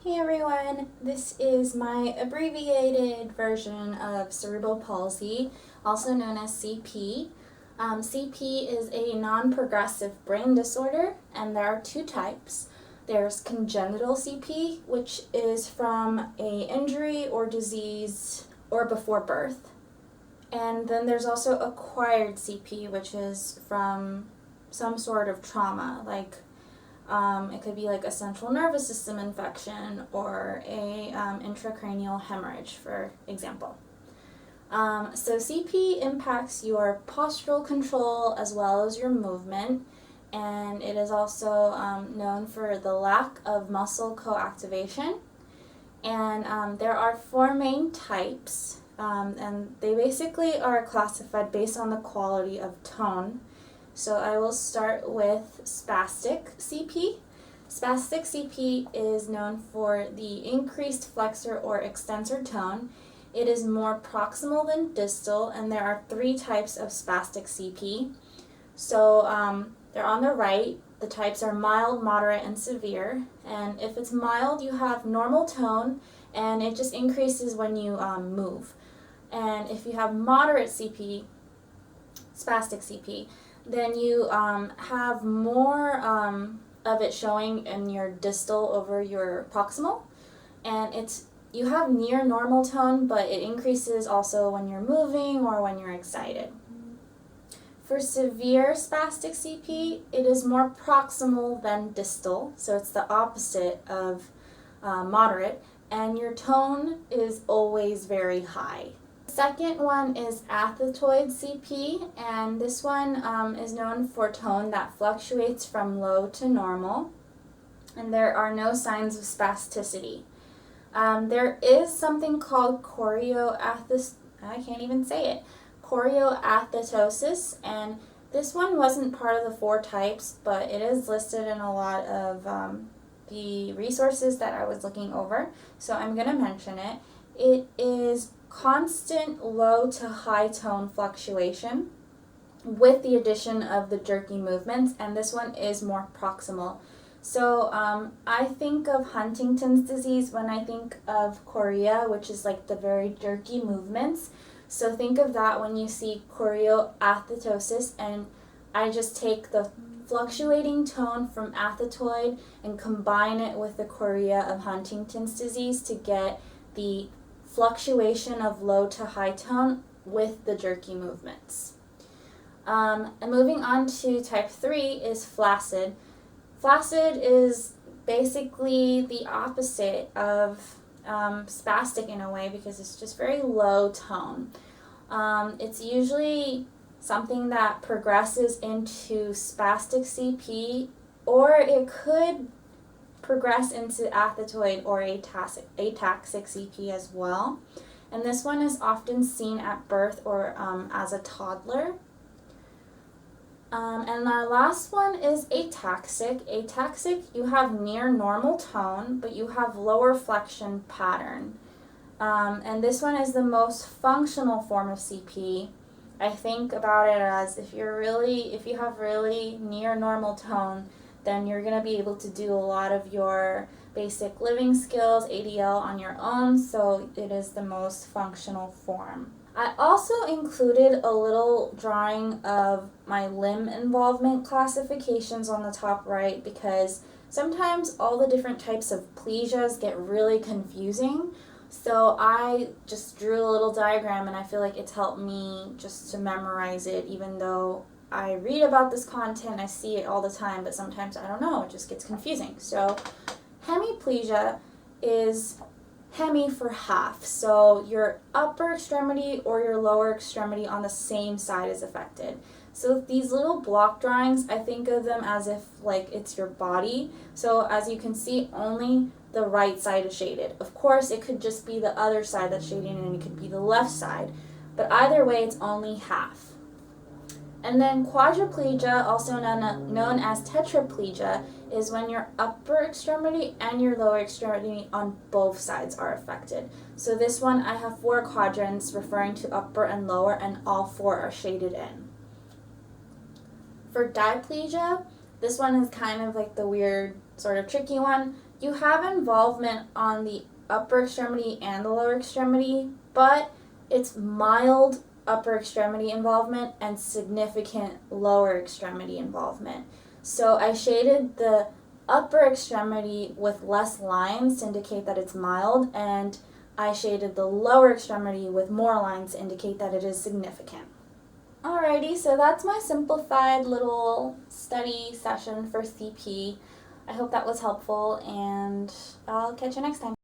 Hey everyone, this is my abbreviated version of cerebral palsy, also known as CP. CP is a non-progressive brain disorder, and there are two types. There's congenital CP, which is from an injury or disease or before birth. And then there's also acquired CP, which is from some sort of trauma, like it could be like a central nervous system infection or a intracranial hemorrhage, for example. So CP impacts your postural control as well as your movement, and it is also known for the lack of muscle coactivation. And there are four main types, and they basically are classified based on the quality of tone. So I will start with spastic CP. Spastic CP is known for the increased flexor or extensor tone. It is more proximal than distal, and there are three types of spastic CP. So they're on the right. The types are mild, moderate, and severe. And if it's mild, you have normal tone, and it just increases when you move. And if you have moderate CP, spastic CP, then you have more of it showing in your distal over your proximal, and you have near normal tone, but it increases also when you're moving or when you're excited. For severe spastic CP, it is more proximal than distal, so it's the opposite of moderate, and your tone is always very high. Second one is athetoid CP, and this one is known for tone that fluctuates from low to normal, and there are no signs of spasticity. There is something called chorioathetosis, and this one wasn't part of the four types, but it is listed in a lot of the resources that I was looking over, so I'm going to mention it. It is constant low to high tone fluctuation with the addition of the jerky movements, and this one is more proximal. So I think of Huntington's disease when I think of chorea, which is like the very jerky movements. So think of that when you see chorioathetosis, and I just take the fluctuating tone from athetoid and combine it with the chorea of Huntington's disease to get the fluctuation of low to high tone with the jerky movements. And moving on to type 3 is flaccid. Flaccid is basically the opposite of spastic in a way, because it's just very low tone. It's usually something that progresses into spastic CP, or it could progress into athetoid or ataxic CP as well. And this one is often seen at birth or as a toddler. And our last one is ataxic. Ataxic, you have near normal tone, but you have lower flexion pattern. And this one is the most functional form of CP. I think about it as if you have really near normal tone, then you're going to be able to do a lot of your basic living skills, ADL, on your own, so it is the most functional form. I also included a little drawing of my limb involvement classifications on the top right, because sometimes all the different types of plesias get really confusing. So I just drew a little diagram, and I feel like it's helped me just to memorize it, even though I read about this content, I see it all the time, but sometimes I don't know, it just gets confusing. So hemiplegia is hemi for half, so your upper extremity or your lower extremity on the same side is affected. So these little block drawings, I think of them as if like it's your body. So as you can see, only the right side is shaded. Of course, it could just be the other side that's shaded, and it could be the left side, but either way, it's only half. And then quadriplegia, also known as tetraplegia, is when your upper extremity and your lower extremity on both sides are affected. So this one, I have 4 quadrants referring to upper and lower, and all 4 are shaded in. For diplegia, this one is kind of like the weird sort of tricky one. You have involvement on the upper extremity and the lower extremity, but it's mild upper extremity involvement and significant lower extremity involvement. So I shaded the upper extremity with less lines to indicate that it's mild, and I shaded the lower extremity with more lines to indicate that it is significant. Alrighty, so that's my simplified little study session for CP. I hope that was helpful, and I'll catch you next time.